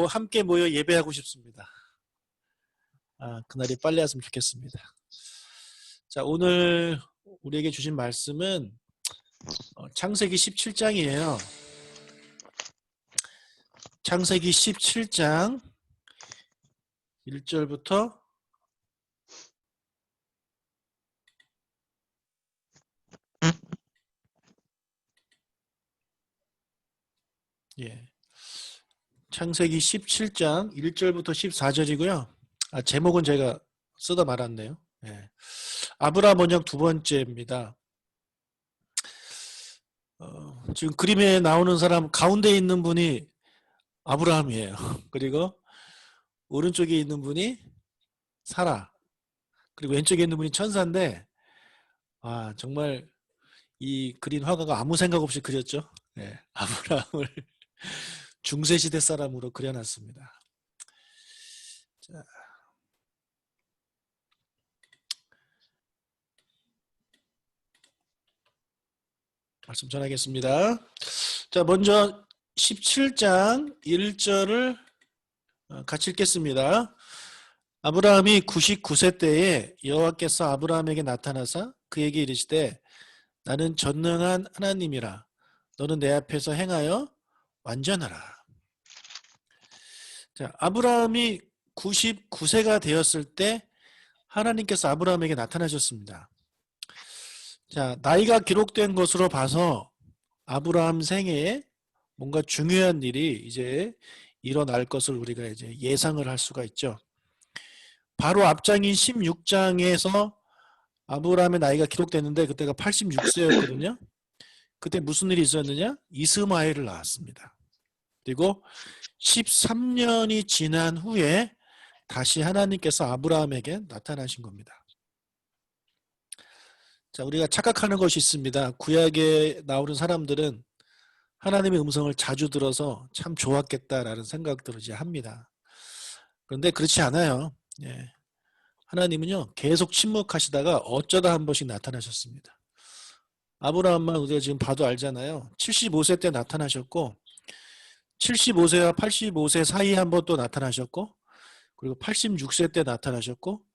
함께 모여 예배하고 싶습니다. 그날이 빨리 왔으면 좋겠습니다. 자, 오늘 우리에게 주신 말씀은 창세기 17장이에요. 창세기 17장 1절부터 1절부터 14절이고요. 제목은 제가 쓰다 말았네요. 아브라함 원형 두 번째입니다. 지금 그림에 나오는 사람 가운데 있는 분이 아브라함이에요. 그리고 오른쪽에 있는 분이 사라. 그리고 왼쪽에 있는 분이 천사인데, 정말 이 그린 화가가 아무 생각 없이 그렸죠. 아브라함을 중세시대 사람으로 그려놨습니다. 자, 말씀 전하겠습니다. 자, 먼저 17장 1절을 같이 읽겠습니다. 아브라함이 99세 때에 여호와께서 아브라함에게 나타나사 그에게 이르시되 나는 전능한 하나님이라 너는 내 앞에서 행하여 완전하라. 자, 아브라함이 99세가 되었을 때 하나님께서 아브라함에게 나타나셨습니다. 자, 나이가 기록된 것으로 봐서 아브라함 생애에 뭔가 중요한 일이 이제 일어날 것을 우리가 이제 예상을 할 수가 있죠. 바로 앞장인 16장에서 아브라함의 나이가 기록됐는데 그때가 86세였거든요. 그때 무슨 일이 있었느냐? 이스마엘을 낳았습니다. 그리고 13년이 지난 후에 다시 하나님께서 아브라함에게 나타나신 겁니다. 자, 우리가 착각하는 것이 있습니다. 구약에 나오는 사람들은 하나님의 음성을 자주 들어서 참 좋았겠다라는 생각들을 이제 합니다. 그런데 그렇지 않아요. 하나님은요, 계속 침묵하시다가 어쩌다 한 번씩 나타나셨습니다. 아브라함만 우리가 지금 봐도 알잖아요. 75세 때 나타나셨고, 75세와 85세 사이에 한 번 또 나타나셨고, 그리고 86세 때 나타나셨고,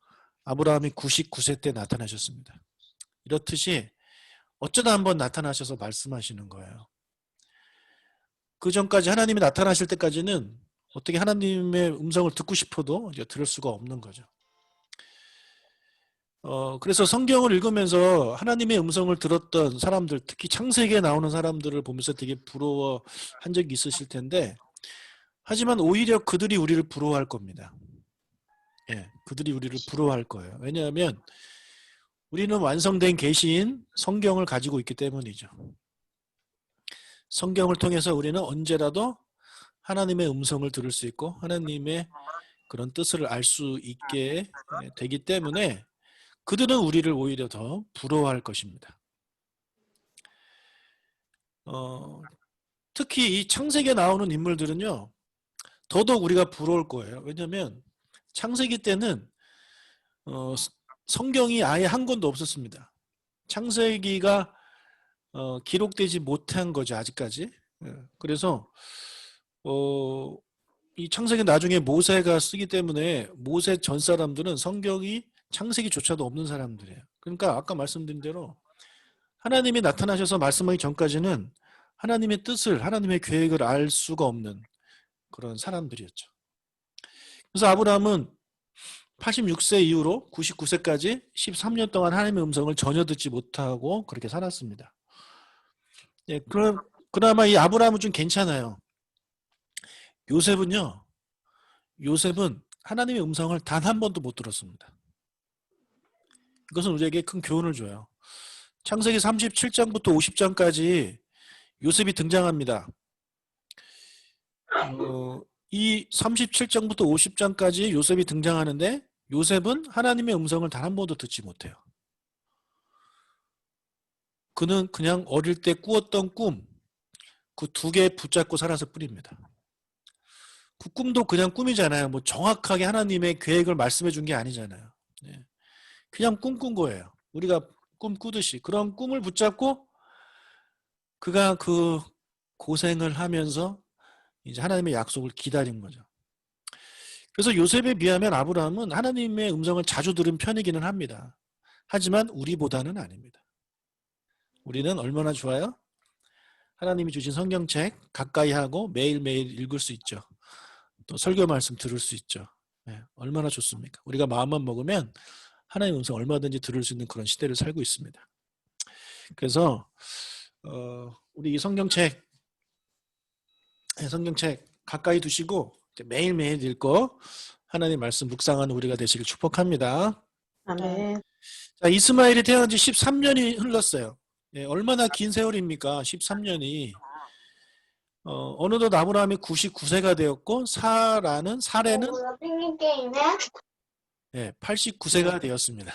아브라함이 99세 때 나타나셨습니다. 이렇듯이 어쩌다 한 번 나타나셔서 말씀하시는 거예요. 그 전까지 하나님이 나타나실 때까지는 어떻게 하나님의 음성을 듣고 싶어도 이제 들을 수가 없는 거죠. 그래서 성경을 읽으면서 하나님의 음성을 들었던 사람들, 특히 창세기에 나오는 사람들을 보면서 되게 부러워한 적이 있으실 텐데, 하지만 오히려 그들이 우리를 부러워할 겁니다. 그들이 우리를 부러워할 거예요. 왜냐하면 우리는 완성된 계시인 성경을 가지고 있기 때문이죠. 성경을 통해서 우리는 언제라도 하나님의 음성을 들을 수 있고 하나님의 그런 뜻을 알 수 있게 되기 때문에 그들은 우리를 오히려 더 부러워할 것입니다. 특히 이 창세기에 나오는 인물들은요, 더더욱 우리가 부러울 거예요. 왜냐하면 창세기 때는 성경이 아예 한 권도 없었습니다. 창세기가 기록되지 못한 거죠, 아직까지. 그래서 이 창세기 나중에 모세가 쓰기 때문에 모세 전 사람들은 성경이 창세기조차도 없는 사람들이에요. 그러니까 아까 말씀드린 대로 하나님이 나타나셔서 말씀하기 전까지는 하나님의 뜻을, 하나님의 계획을 알 수가 없는 그런 사람들이었죠. 그래서 아브라함은 86세 이후로 99세까지 13년 동안 하나님의 음성을 전혀 듣지 못하고 그렇게 살았습니다. 그나마 이 아브라함은 좀 괜찮아요. 요셉은 하나님의 음성을 단 한 번도 못 들었습니다. 이것은 우리에게 큰 교훈을 줘요. 창세기 37장부터 50장까지 요셉이 등장합니다. 이 37장부터 50장까지 요셉이 등장하는데 요셉은 하나님의 음성을 단 한 번도 듣지 못해요. 그는 그냥 어릴 때 꾸었던 꿈, 그 두 개 붙잡고 살았을 뿐입니다. 그 꿈도 그냥 꿈이잖아요. 뭐 정확하게 하나님의 계획을 말씀해 준 게 아니잖아요. 그냥 꿈꾼 거예요. 우리가 꿈 꾸듯이. 그런 꿈을 붙잡고 그가 그 고생을 하면서 이제 하나님의 약속을 기다린 거죠. 그래서 요셉에 비하면 아브라함은 하나님의 음성을 자주 들은 편이기는 합니다. 하지만 우리보다는 아닙니다. 우리는 얼마나 좋아요? 하나님이 주신 성경책 가까이 하고 매일매일 읽을 수 있죠. 또 설교 말씀 들을 수 있죠. 네, 얼마나 좋습니까? 우리가 마음만 먹으면 하나님의 음성 얼마든지 들을 수 있는 그런 시대를 살고 있습니다. 그래서 우리 이 성경책 가까이 두시고 매일매일 읽고 하나님 말씀 묵상하는 우리가 되시길 축복합니다. 아멘. 자, 이스마엘이 태어난 지 13년이 흘렀어요. 예, 얼마나 긴 세월입니까? 13년이. 어느덧 아브라함이 99세가 되었고 사레는 예, 89세가 되었습니다.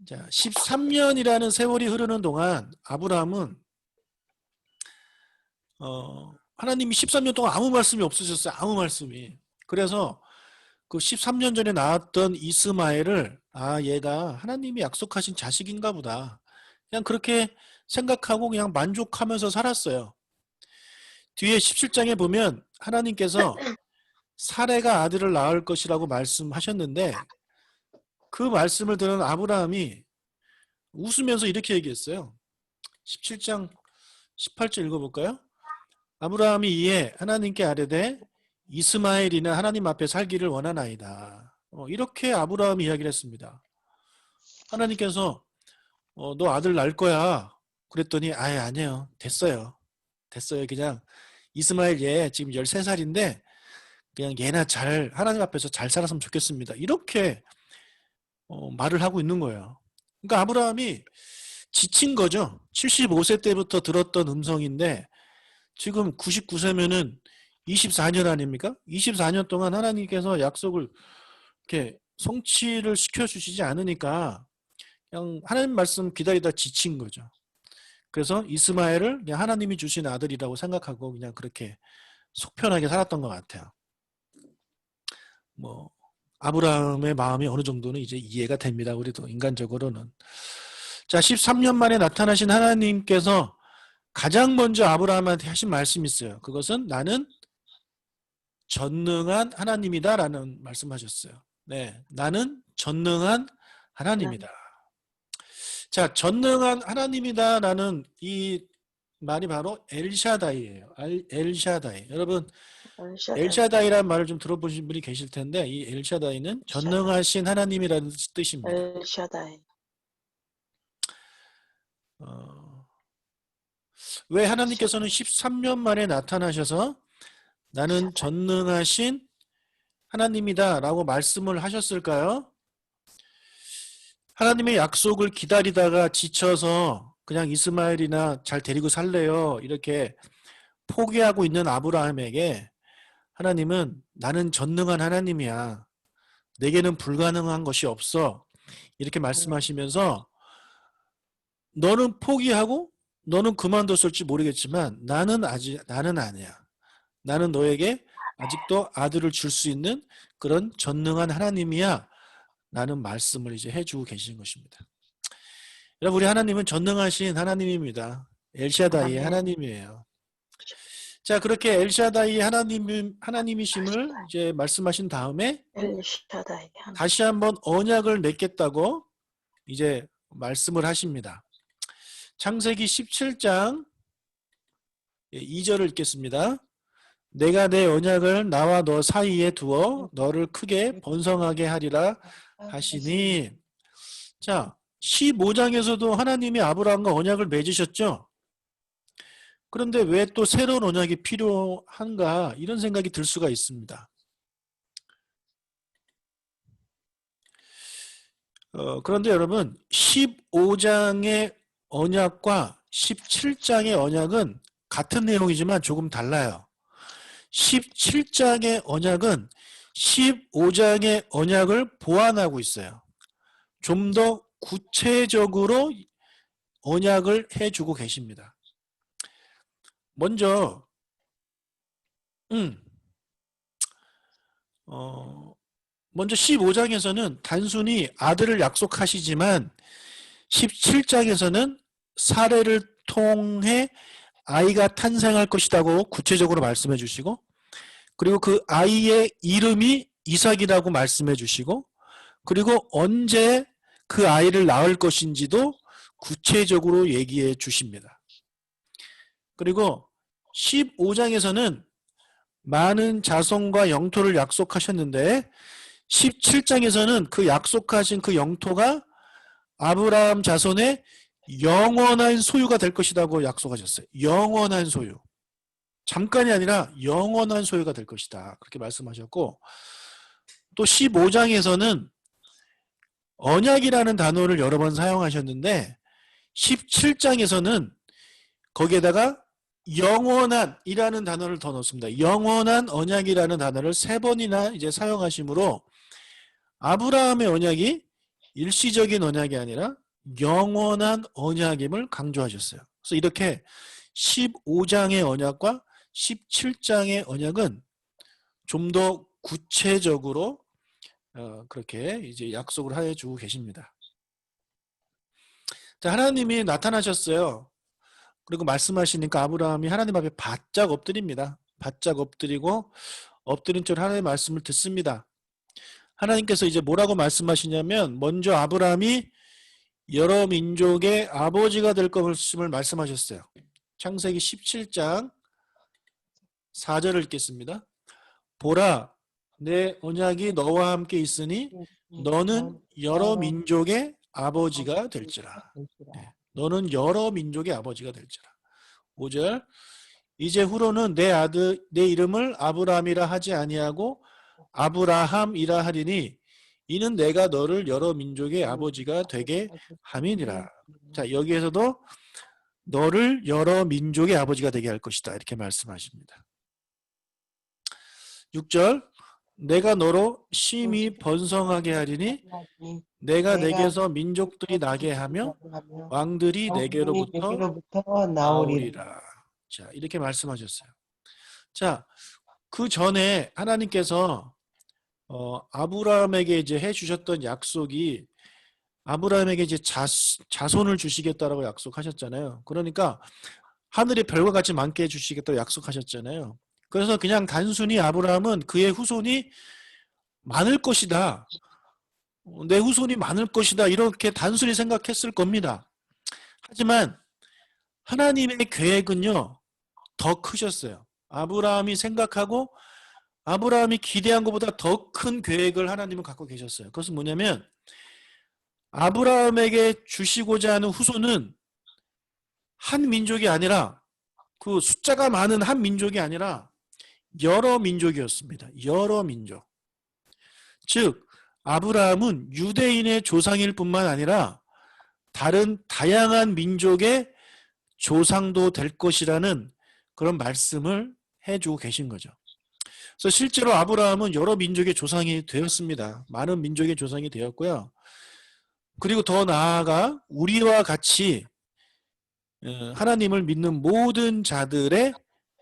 자, 13년이라는 세월이 흐르는 동안 아브라함은 하나님이 13년 동안 아무 말씀이 없으셨어요. 아무 말씀이. 그래서 그 13년 전에 낳았던 이스마엘을 얘가 하나님이 약속하신 자식인가 보다. 그냥 그렇게 생각하고 그냥 만족하면서 살았어요. 뒤에 17장에 보면 하나님께서 사레가 아들을 낳을 것이라고 말씀하셨는데 그 말씀을 들은 아브라함이 웃으면서 이렇게 얘기했어요. 17장 18절 읽어볼까요? 아브라함이 이에 하나님께 아뢰되 이스마엘이는 하나님 앞에 살기를 원하나이다. 이렇게 아브라함이 이야기를 했습니다. 하나님께서 너 아들 낳을 거야. 그랬더니 아니에요. 됐어요. 그냥 이스마엘 얘 지금 13살인데 그냥 얘나 잘 하나님 앞에서 잘 살았으면 좋겠습니다. 이렇게 말을 하고 있는 거예요. 그러니까 아브라함이 지친 거죠. 75세 때부터 들었던 음성인데 지금 99세면은 24년 아닙니까? 24년 동안 하나님께서 약속을 이렇게 성취를 시켜주시지 않으니까 그냥 하나님 말씀 기다리다 지친 거죠. 그래서 이스마엘을 그냥 하나님이 주신 아들이라고 생각하고 그냥 그렇게 속편하게 살았던 것 같아요. 뭐 아브라함의 마음이 어느 정도는 이제 이해가 됩니다. 우리도 인간적으로는. 자, 13년 만에 나타나신 하나님께서 가장 먼저 아브라함한테 하신 말씀이 있어요. 그것은 나는 전능한 하나님이다 라는 말씀하셨어요. 네, 나는 전능한 하나님이다. 자, 전능한 하나님이다 라는 이 말이 바로 엘샤다이예요. 엘샤다이. 여러분 엘샤다이라는 말을 좀 들어보신 분이 계실 텐데 이 엘샤다이는 전능하신 하나님이라는 뜻입니다. 엘샤다이. 왜 하나님께서는 13년 만에 나타나셔서 나는 전능하신 하나님이다 라고 말씀을 하셨을까요? 하나님의 약속을 기다리다가 지쳐서 그냥 이스마엘이나 잘 데리고 살래요 이렇게 포기하고 있는 아브라함에게 하나님은 나는 전능한 하나님이야. 내게는 불가능한 것이 없어. 이렇게 말씀하시면서 너는 포기하고 너는 그만뒀을지 모르겠지만 나는 아니야. 나는 너에게 아직도 아들을 줄 수 있는 그런 전능한 하나님이야. 라는 말씀을 이제 해주고 계신 것입니다. 여러분 우리 하나님은 전능하신 하나님입니다. 엘샤다이의 하나님이에요. 자, 그렇게 엘샤다이 하나님이심을 이제 말씀하신 다음에 엘샤다이. 다시 한번 언약을 맺겠다고 이제 말씀을 하십니다. 창세기 17장 2절을 읽겠습니다. 내가 내 언약을 나와 너 사이에 두어 너를 크게 번성하게 하리라 하시니. 자, 15장에서도 하나님이 아브라함과 언약을 맺으셨죠. 그런데 왜 또 새로운 언약이 필요한가 이런 생각이 들 수가 있습니다. 그런데 여러분 15장의 언약과 17장의 언약은 같은 내용이지만 조금 달라요. 17장의 언약은 15장의 언약을 보완하고 있어요. 좀 더 구체적으로 언약을 해주고 계십니다. 먼저 먼저 15장에서는 단순히 아들을 약속하시지만 17장에서는 사례를 통해 아이가 탄생할 것이라고 구체적으로 말씀해 주시고, 그리고 그 아이의 이름이 이삭이라고 말씀해 주시고, 그리고 언제 그 아이를 낳을 것인지도 구체적으로 얘기해 주십니다. 그리고 15장에서는 많은 자손과 영토를 약속하셨는데 17장에서는 그 약속하신 그 영토가 아브라함 자손의 영원한 소유가 될 것이라고 약속하셨어요. 영원한 소유. 잠깐이 아니라 영원한 소유가 될 것이다. 그렇게 말씀하셨고, 또 15장에서는 언약이라는 단어를 여러 번 사용하셨는데 17장에서는 거기에다가 영원한이라는 단어를 더 넣습니다. 영원한 언약이라는 단어를 3번이나 이제 사용하시므로 아브라함의 언약이 일시적인 언약이 아니라 영원한 언약임을 강조하셨어요. 그래서 이렇게 15장의 언약과 17장의 언약은 좀 더 구체적으로 그렇게 이제 약속을 해주고 계십니다. 자, 하나님이 나타나셨어요. 그리고 말씀하시니까 아브라함이 하나님 앞에 바짝 엎드립니다. 바짝 엎드리고 엎드린 채로 하나님의 말씀을 듣습니다. 하나님께서 이제 뭐라고 말씀하시냐면, 먼저 아브라함이 여러 민족의 아버지가 될 것임을 말씀하셨어요. 창세기 17장 4절을 읽겠습니다. 보라, 내 언약이 너와 함께 있으니 너는 여러 민족의 아버지가 될지라. 네, 너는 여러 민족의 아버지가 될지라. 5절, 이제 후로는 내 이름을 아브라함이라 하지 아니하고 아브라함이라 하리니 이는 내가 너를 여러 민족의 아버지가 되게 함이니라. 자, 여기에서도 너를 여러 민족의 아버지가 되게 할 것이다, 이렇게 말씀하십니다. 6절, 내가 너로 심히 번성하게 하리니 내가 내게서 민족들이 나게 하며 왕들이 내게로부터 나오리라. 자, 이렇게 말씀하셨어요. 자, 그 전에 하나님께서 아브라함에게 이제 해주셨던 약속이, 아브라함에게 이제 자손을 주시겠다라고 약속하셨잖아요. 그러니까 하늘의 별과 같이 많게 해주시겠다고 약속하셨잖아요. 그래서 그냥 단순히 아브라함은 그의 후손이 많을 것이다, 내 후손이 많을 것이다, 이렇게 단순히 생각했을 겁니다. 하지만 하나님의 계획은요, 더 크셨어요. 아브라함이 생각하고 아브라함이 기대한 것보다 더 큰 계획을 하나님은 갖고 계셨어요. 그것은 뭐냐면, 아브라함에게 주시고자 하는 후손은 한 민족이 아니라, 그 숫자가 많은 한 민족이 아니라 여러 민족이었습니다. 여러 민족. 즉 아브라함은 유대인의 조상일 뿐만 아니라 다른 다양한 민족의 조상도 될 것이라는 그런 말씀을 해주고 계신 거죠. 그래서 실제로 아브라함은 여러 민족의 조상이 되었습니다. 많은 민족의 조상이 되었고요. 그리고 더 나아가 우리와 같이 하나님을 믿는 모든 자들의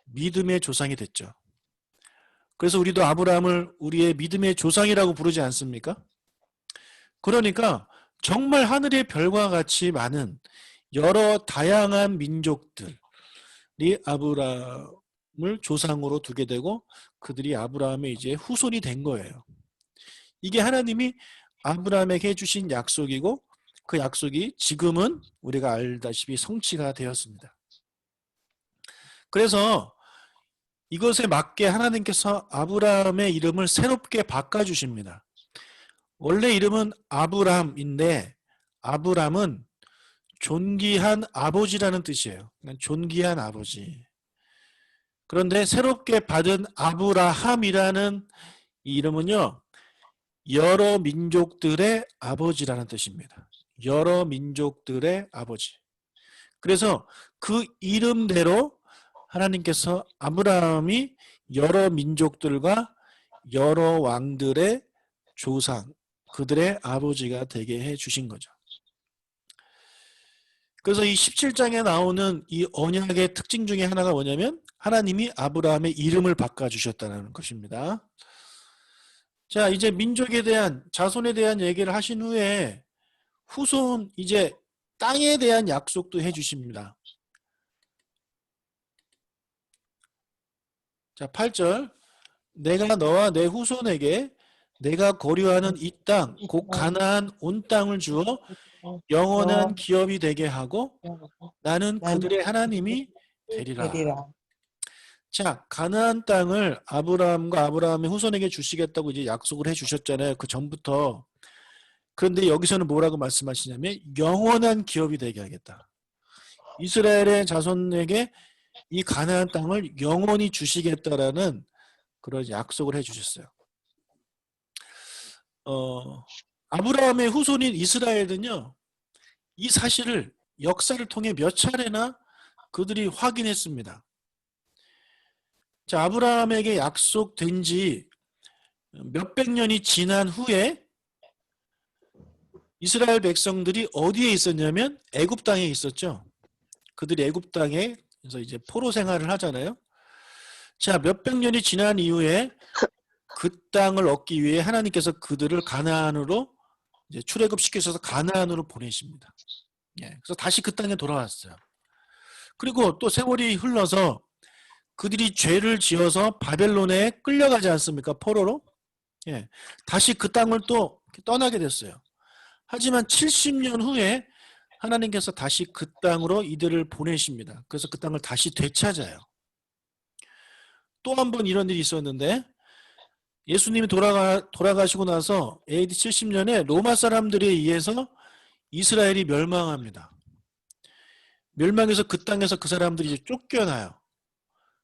믿음의 조상이 됐죠. 그래서 우리도 아브라함을 우리의 믿음의 조상이라고 부르지 않습니까? 그러니까 정말 하늘의 별과 같이 많은 여러 다양한 민족들이 아브라함을 조상으로 두게 되고 그들이 아브라함의 이제 후손이 된 거예요. 이게 하나님이 아브라함에게 해주신 약속이고, 그 약속이 지금은 우리가 알다시피 성취가 되었습니다. 그래서 이것에 맞게 하나님께서 아브라함의 이름을 새롭게 바꿔주십니다. 원래 이름은 아브람인데 아브람은 존귀한 아버지라는 뜻이에요. 존귀한 아버지. 그런데 새롭게 받은 아브라함이라는 이 이름은요, 여러 민족들의 아버지라는 뜻입니다. 여러 민족들의 아버지. 그래서 그 이름대로 하나님께서 아브라함이 여러 민족들과 여러 왕들의 조상, 그들의 아버지가 되게 해주신 거죠. 그래서 이 17장에 나오는 이 언약의 특징 중에 하나가 뭐냐면, 하나님이 아브라함의 이름을 바꿔주셨다는 것입니다. 자, 이제 민족에 대한, 자손에 대한 얘기를 하신 후에 후손, 이제 땅에 대한 약속도 해주십니다. 자, 8절. 내가 너와 내 후손에게 내가 거류하는 이 땅, 곧 가나안 온 땅을 주어 영원한 기업이 되게 하고 나는 그들의 하나님이 되리라. 되리라. 자, 가나안 땅을 아브라함과 아브라함의 후손에게 주시겠다고 이제 약속을 해 주셨잖아요. 그 전부터. 그런데 여기서는 뭐라고 말씀하시냐면 영원한 기업이 되게 하겠다. 이스라엘의 자손에게 이 가나안 땅을 영원히 주시겠다라는 그런 약속을 해 주셨어요. 아브라함의 후손인 이스라엘은요, 이 사실을 역사를 통해 몇 차례나 그들이 확인했습니다. 자, 아브라함에게 약속된 지 몇백 년이 지난 후에 이스라엘 백성들이 어디에 있었냐면 애굽 땅에 있었죠. 그들이 애굽 땅에 그래서 이제 포로 생활을 하잖아요. 자, 몇백 년이 지난 이후에 그 땅을 얻기 위해 하나님께서 그들을 가나안으로 이제 출애굽시키셔서 가나안으로 보내십니다. 예, 그래서 다시 그 땅에 돌아왔어요. 그리고 또 세월이 흘러서 그들이 죄를 지어서 바벨론에 끌려가지 않습니까? 포로로. 예, 다시 그 땅을 또 떠나게 됐어요. 하지만 70년 후에 하나님께서 다시 그 땅으로 이들을 보내십니다. 그래서 그 땅을 다시 되찾아요. 또 한 번 이런 일이 있었는데 예수님이 돌아가시고 나서 AD 70년에 로마 사람들에 의해서 이스라엘이 멸망합니다. 멸망해서 그 땅에서 그 사람들이 이제 쫓겨나요.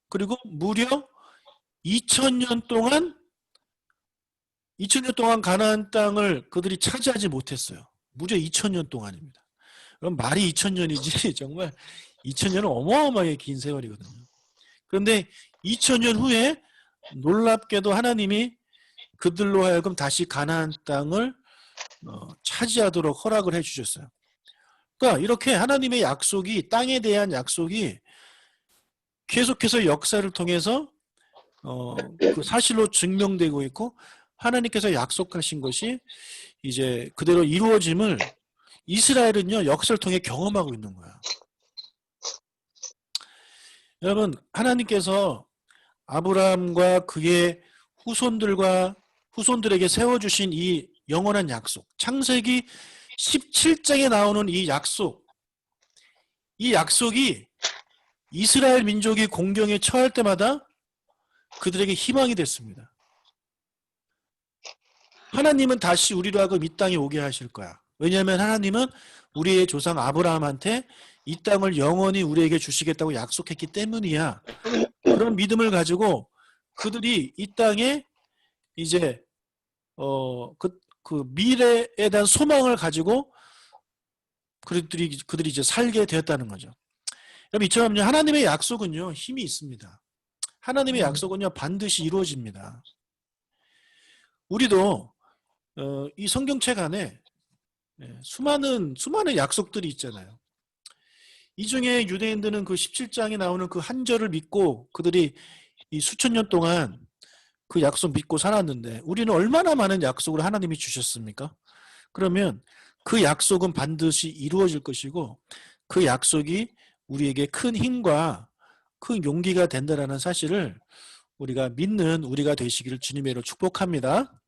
그리고 무려 2000년 동안 가나안 땅을 그들이 차지하지 못했어요. 무려 2000년 동안입니다. 그럼 말이 2000년이지 정말 2000년은 어마어마하게 긴 세월이거든요. 그런데 2000년 후에 놀랍게도 하나님이 그들로 하여금 다시 가나안 땅을 차지하도록 허락을 해주셨어요. 그러니까 이렇게 하나님의 약속이 땅에 대한 약속이 계속해서 역사를 통해서 그 사실로 증명되고 있고 하나님께서 약속하신 것이 이제 그대로 이루어짐을 이스라엘은요 역사를 통해 경험하고 있는 거야. 여러분 하나님께서 아브라함과 그의 후손들에게 세워주신 이 영원한 약속, 창세기 17장에 나오는 이 약속이 이스라엘 민족이 공경에 처할 때마다 그들에게 희망이 됐습니다. 하나님은 다시 우리로 하여금 이 땅에 오게 하실 거야. 왜냐하면 하나님은 우리의 조상 아브라함한테 이 땅을 영원히 우리에게 주시겠다고 약속했기 때문이야. 그런 믿음을 가지고 그들이 이 땅에 이제 그 미래에 대한 소망을 가지고 그들이 이제 살게 되었다는 거죠. 그럼 이처럼요 하나님의 약속은요 힘이 있습니다. 하나님의 약속은요 반드시 이루어집니다. 우리도 이 성경책 안에 수많은 약속들이 있잖아요. 이 중에 유대인들은 그 17장에 나오는 그 한 절을 믿고 그들이 이 수천 년 동안 그 약속 믿고 살았는데 우리는 얼마나 많은 약속을 하나님이 주셨습니까? 그러면 그 약속은 반드시 이루어질 것이고 그 약속이 우리에게 큰 힘과 큰 용기가 된다는 사실을 우리가 믿는 우리가 되시기를 주님의 이름으로 축복합니다.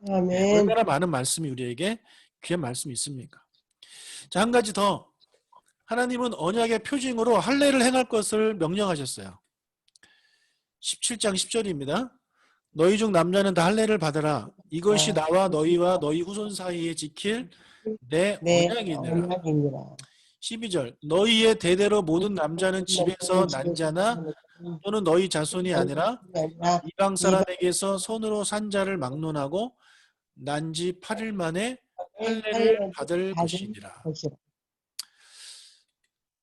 아멘. 얼마나 많은 말씀이 우리에게 귀한 말씀이 있습니까? 자, 한 가지 더. 하나님은 언약의 표징으로 할례를 행할 것을 명령하셨어요. 17장 10절입니다. 너희 중 남자는 다 할례를 받으라. 이것이 나와 너희와 너희 후손 사이에 지킬 내 언약이니라. 12절 너희의 대대로 모든 남자는 집에서 난 자나 또는 너희 자손이 아니라 이방 사람에게서 손으로 산 자를 막론하고 난 지 8일 만에 할례를 받을 것이니라.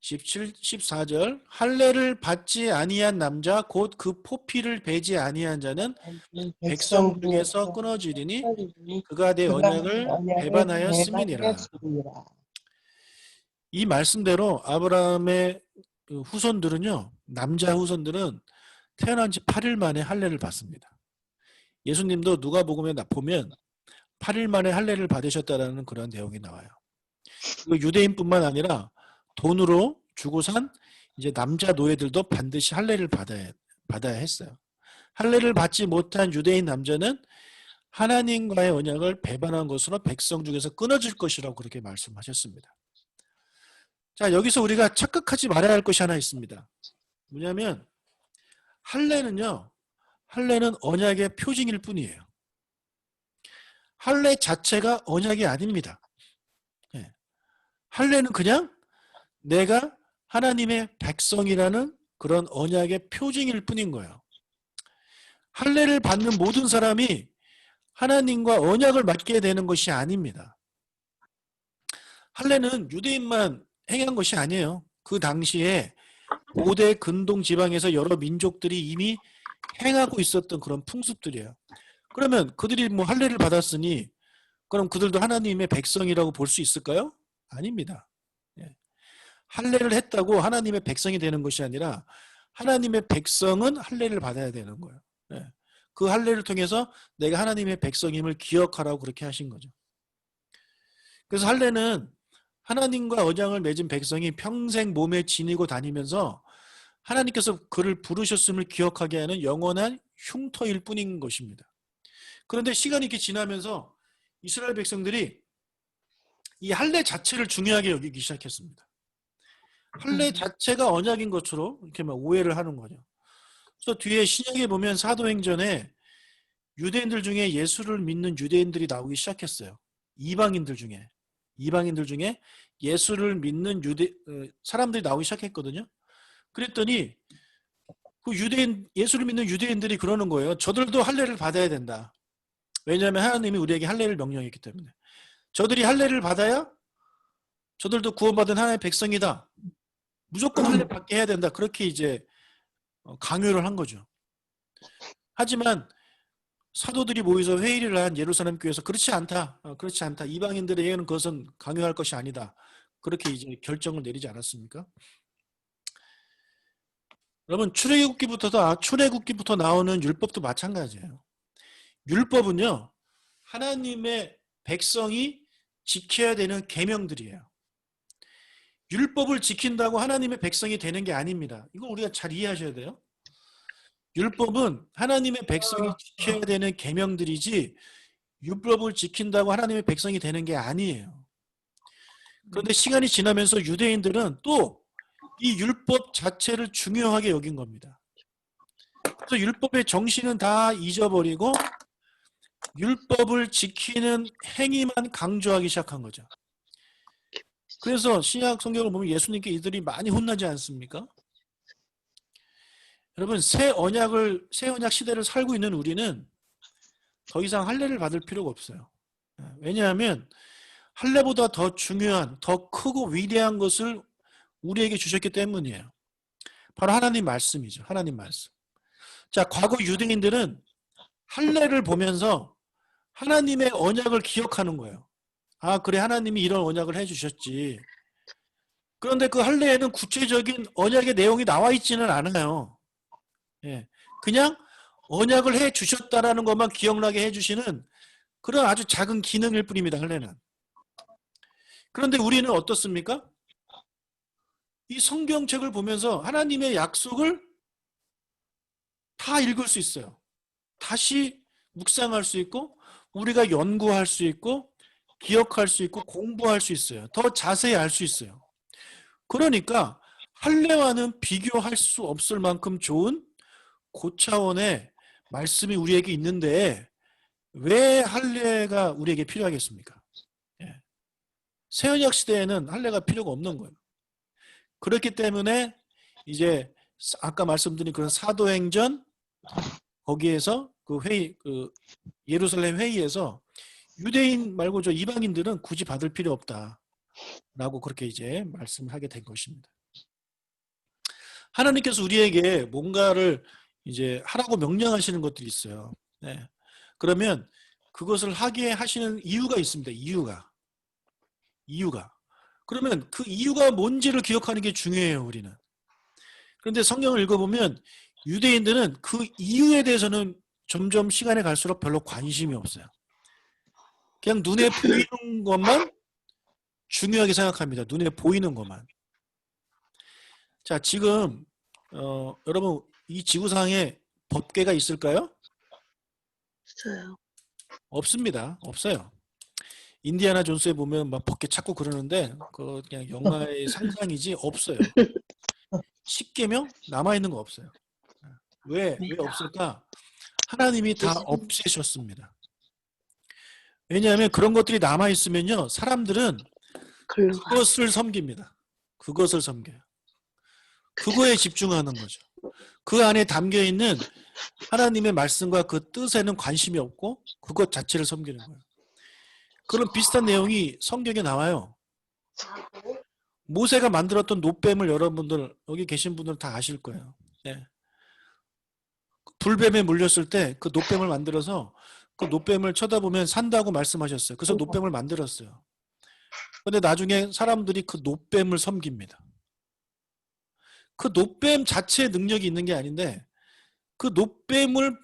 14절 할례를 받지 아니한 남자 곧 그 포피를 베지 아니한 자는 백성 중에서 끊어지리니 그가 내 언약을 배반하였음이니라. 이 말씀대로 아브라함의 후손들은요 남자 후손들은 태어난 지 8일 만에 할례를 받습니다. 예수님도 누가복음에 보면 8일 만에 할례를 받으셨다라는 그런 내용이 나와요. 유대인뿐만 아니라 돈으로 주고 산 이제 남자 노예들도 반드시 할례를 받아야 했어요. 할례를 받지 못한 유대인 남자는 하나님과의 언약을 배반한 것으로 백성 중에서 끊어질 것이라고 그렇게 말씀하셨습니다. 자, 여기서 우리가 착각하지 말아야 할 것이 하나 있습니다. 뭐냐면 할례는요. 할례는 언약의 표징일 뿐이에요. 할례 자체가 언약이 아닙니다. 예. 할례는 그냥 내가 하나님의 백성이라는 그런 언약의 표징일 뿐인 거예요. 할례를 받는 모든 사람이 하나님과 언약을 맺게 되는 것이 아닙니다. 할례는 유대인만 행한 것이 아니에요. 그 당시에 고대 근동 지방에서 여러 민족들이 이미 행하고 있었던 그런 풍습들이에요. 그러면 그들이 뭐 할례를 받았으니 그럼 그들도 하나님의 백성이라고 볼 수 있을까요? 아닙니다. 예. 할례를 했다고 하나님의 백성이 되는 것이 아니라 하나님의 백성은 할례를 받아야 되는 거예요. 예. 그 할례를 통해서 내가 하나님의 백성임을 기억하라고 그렇게 하신 거죠. 그래서 할례는 하나님과 언약을 맺은 백성이 평생 몸에 지니고 다니면서 하나님께서 그를 부르셨음을 기억하게 하는 영원한 흉터일 뿐인 것입니다. 그런데 시간이 이렇게 지나면서 이스라엘 백성들이 이 할례 자체를 중요하게 여기기 시작했습니다. 할례 자체가 언약인 것으로 이렇게 막 오해를 하는 거죠. 그래서 뒤에 신약에 보면 사도행전에 유대인들 중에 예수를 믿는 유대인들이 나오기 시작했어요. 이방인들 중에 예수를 믿는 사람들이 나오기 시작했거든요. 그랬더니 그 예수를 믿는 유대인들이 그러는 거예요. 저들도 할례를 받아야 된다. 왜냐하면 하나님이 우리에게 할례를 명령했기 때문에. 저들이 할례를 받아야 저들도 구원받은 하나님의 백성이다. 무조건 할례 받게 해야 된다. 그렇게 이제 강요를 한 거죠. 하지만 사도들이 모여서 회의를 한 예루살렘 교회에서 그렇지 않다. 이방인들에게는 그것은 강요할 것이 아니다. 그렇게 이제 결정을 내리지 않았습니까? 여러분 출애굽기부터 나오는 율법도 마찬가지예요. 율법은요. 하나님의 백성이 지켜야 되는 계명들이에요. 율법을 지킨다고 하나님의 백성이 되는 게 아닙니다. 이거 우리가 잘 이해하셔야 돼요. 율법은 하나님의 백성이 지켜야 되는 계명들이지 율법을 지킨다고 하나님의 백성이 되는 게 아니에요. 그런데 시간이 지나면서 유대인들은 또 이 율법 자체를 중요하게 여긴 겁니다. 그래서 율법의 정신은 다 잊어버리고 율법을 지키는 행위만 강조하기 시작한 거죠. 그래서 신약 성경을 보면 예수님께 이들이 많이 혼나지 않습니까? 여러분 새 언약 시대를 살고 있는 우리는 더 이상 할례를 받을 필요가 없어요. 왜냐하면 할례보다 더 중요한, 더 크고 위대한 것을 우리에게 주셨기 때문이에요. 바로 하나님 말씀이죠. 하나님 말씀. 자, 과거 유대인들은 할례를 보면서 하나님의 언약을 기억하는 거예요. 아, 그래 하나님이 이런 언약을 해주셨지. 그런데 그 할례에는 구체적인 언약의 내용이 나와 있지는 않아요. 예, 그냥 언약을 해주셨다라는 것만 기억나게 해주시는 그런 아주 작은 기능일 뿐입니다. 할례는. 그런데 우리는 어떻습니까? 이 성경책을 보면서 하나님의 약속을 다 읽을 수 있어요. 다시 묵상할 수 있고 우리가 연구할 수 있고 기억할 수 있고 공부할 수 있어요. 더 자세히 알 수 있어요. 그러니까 할례와는 비교할 수 없을 만큼 좋은 고차원의 말씀이 우리에게 있는데 왜 할례가 우리에게 필요하겠습니까? 예. 새언약 시대에는 할례가 필요가 없는 거예요. 그렇기 때문에 이제 아까 말씀드린 그런 사도행전 거기에서 그 회의, 예루살렘 회의에서 유대인 말고 저 이방인들은 굳이 받을 필요 없다라고 그렇게 이제 말씀을 하게 된 것입니다. 하나님께서 우리에게 뭔가를 이제 하라고 명령하시는 것들이 있어요. 네. 그러면 그것을 하게 하시는 이유가 있습니다. 이유가. 그러면 그 이유가 뭔지를 기억하는 게 중요해요, 우리는. 그런데 성경을 읽어보면 유대인들은 그 이유에 대해서는 점점 시간이 갈수록 별로 관심이 없어요. 그냥 눈에 보이는 것만 중요하게 생각합니다. 눈에 보이는 것만. 자, 지금 여러분 이 지구상에 법궤가 있을까요? 없어요. 없습니다. 없어요. 인디아나 존스에 보면 막 법궤 찾고 그러는데 그 그냥 영화의 상상이지 없어요. 십계명 남아있는 거 없어요. 왜 없을까? 하나님이 다 없애셨습니다. 왜냐하면 그런 것들이 남아있으면요. 사람들은 글로가 그것을 섬깁니다. 그것을 섬겨요. 그거에 집중하는 거죠. 그 안에 담겨있는 하나님의 말씀과 그 뜻에는 관심이 없고 그것 자체를 섬기는 거예요. 그런 비슷한 내용이 성경에 나와요. 모세가 만들었던 놋뱀을 여러분들 여기 계신 분들은 다 아실 거예요. 네. 불뱀에 물렸을 때 그 놋뱀을 만들어서 그 놋뱀을 쳐다보면 산다고 말씀하셨어요. 그래서 놋뱀을 만들었어요. 그런데 나중에 사람들이 그 놋뱀을 섬깁니다. 그 놋뱀 자체의 능력이 있는 게 아닌데 그 놋뱀을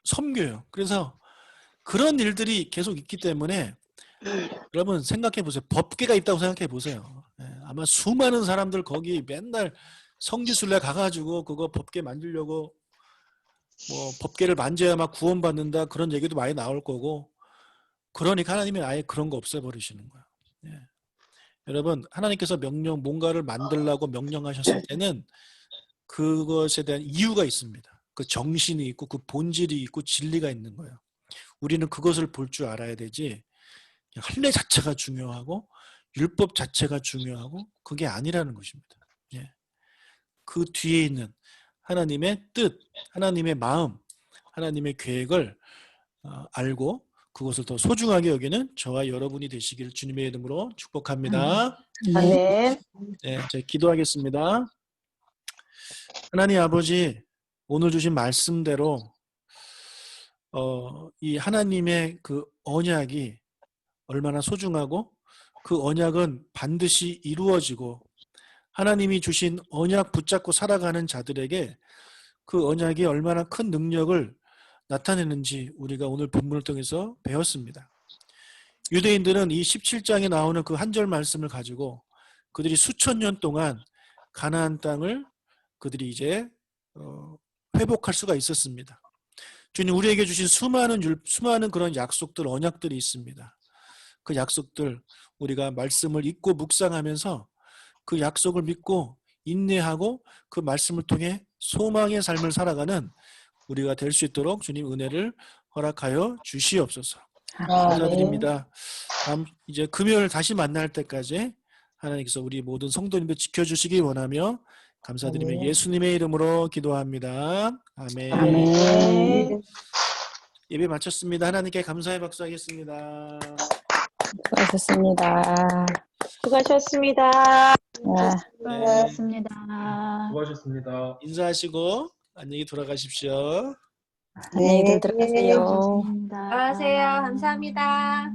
섬겨요. 그래서 그런 일들이 계속 있기 때문에 여러분 생각해 보세요. 법궤가 있다고 생각해 보세요. 아마 수많은 사람들 거기 맨날 성지순례 가가지고 그거 법궤 만들려고 뭐 법궤를 만져야 막 구원받는다 그런 얘기도 많이 나올 거고 그러니까 하나님이 아예 그런 거 없애버리시는 거예요. 예. 여러분 하나님께서 뭔가를 만들라고 명령하셨을 때는 그것에 대한 이유가 있습니다. 그 정신이 있고 그 본질이 있고 진리가 있는 거예요. 우리는 그것을 볼 줄 알아야 되지 할례 자체가 중요하고 율법 자체가 중요하고 그게 아니라는 것입니다. 예. 그 뒤에 있는 하나님의 뜻, 하나님의 마음, 하나님의 계획을 알고 그것을 더 소중하게 여기는 저와 여러분이 되시길 주님의 이름으로 축복합니다. 아멘. 네, 제가 기도하겠습니다. 하나님 아버지, 오늘 주신 말씀대로 이 하나님의 그 언약이 얼마나 소중하고 그 언약은 반드시 이루어지고 하나님이 주신 언약 붙잡고 살아가는 자들에게 그 언약이 얼마나 큰 능력을 나타내는지 우리가 오늘 본문을 통해서 배웠습니다. 유대인들은 이 17장에 나오는 그 한 절 말씀을 가지고 그들이 수천 년 동안 가나안 땅을 그들이 이제 회복할 수가 있었습니다. 주님 우리에게 주신 수많은 그런 약속들 언약들이 있습니다. 그 약속들 우리가 말씀을 읽고 묵상하면서 그 약속을 믿고 인내하고 그 말씀을 통해 소망의 삶을 살아가는 우리가 될 수 있도록 주님 은혜를 허락하여 주시옵소서. 감사드립니다. 다음 이제 금요일 다시 만날 때까지 하나님께서 우리 모든 성도님들 지켜주시기 원하며 감사드리며 예수님의 이름으로 기도합니다. 아멘. 아멘. 예배 마쳤습니다. 하나님께 감사의 박수하겠습니다. 수고하셨습니다. 수고하셨습니다. 수고하셨습니다. 수고하셨습니다. 인사하시고 안녕히 돌아가십시오. 안녕히들 들어가세요. 수고하세요. 감사합니다.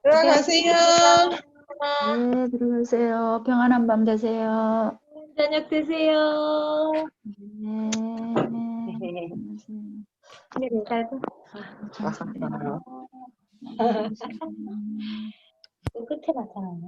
들어가세요. 네, 들어가세요. 평안한 밤 되세요. 저녁 되세요. 네. 네, 살고. 끝에 나타나네.